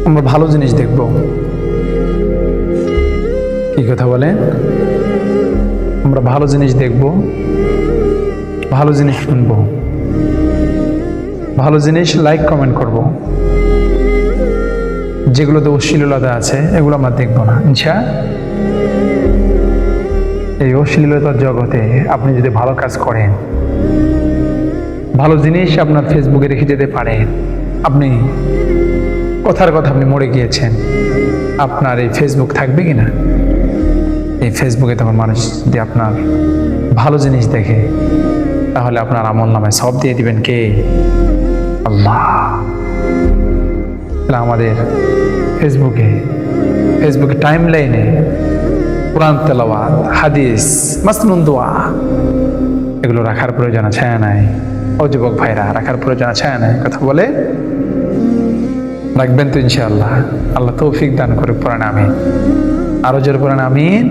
আমরা ভালো জিনিস দেখব। কি কথা বলেন? আমরা ভালো জিনিস দেখব, ভালো জিনিস শুনবো, ভালো জিনিস লাইক কমেন্ট করব। যেগুলোতে অশ্লীলতা আছে এগুলো আমরা দেখবো না ইনশাআল্লাহ। এই অশ্লীলতার জগতে আপনি যদি ভালো কাজ করেন, ভালো জিনিস আপনার ফেসবুকে রেখে যেতে পারেন, আপনি কথার কথা আপনি মরে গিয়েছেন, আপনার এই ফেসবুক থাকবে কিনা? এই ফেসবুকে তখন মানুষ যদি আপনার ভালো জিনিস দেখে, তাহলে আপনার আমল নামায় সব দিয়ে দিবেন কে? আল্লাহ। আমাদের ফেসবুকে টাইম লাইনে কোরআন তেলাওয়াত, হাদিস, মাসনুন দোয়া এগুলো রাখার প্রয়োজন আছে নাই? ও যুবক ভাইরা, রাখার প্রয়োজন আছে নাই? কথা বলে রাখবেন তো ইনশাআল্লাহ। আল্লাহ তৌফিক দান করে পড়েন আমিন। আরো জোরে পড়েন আমিন।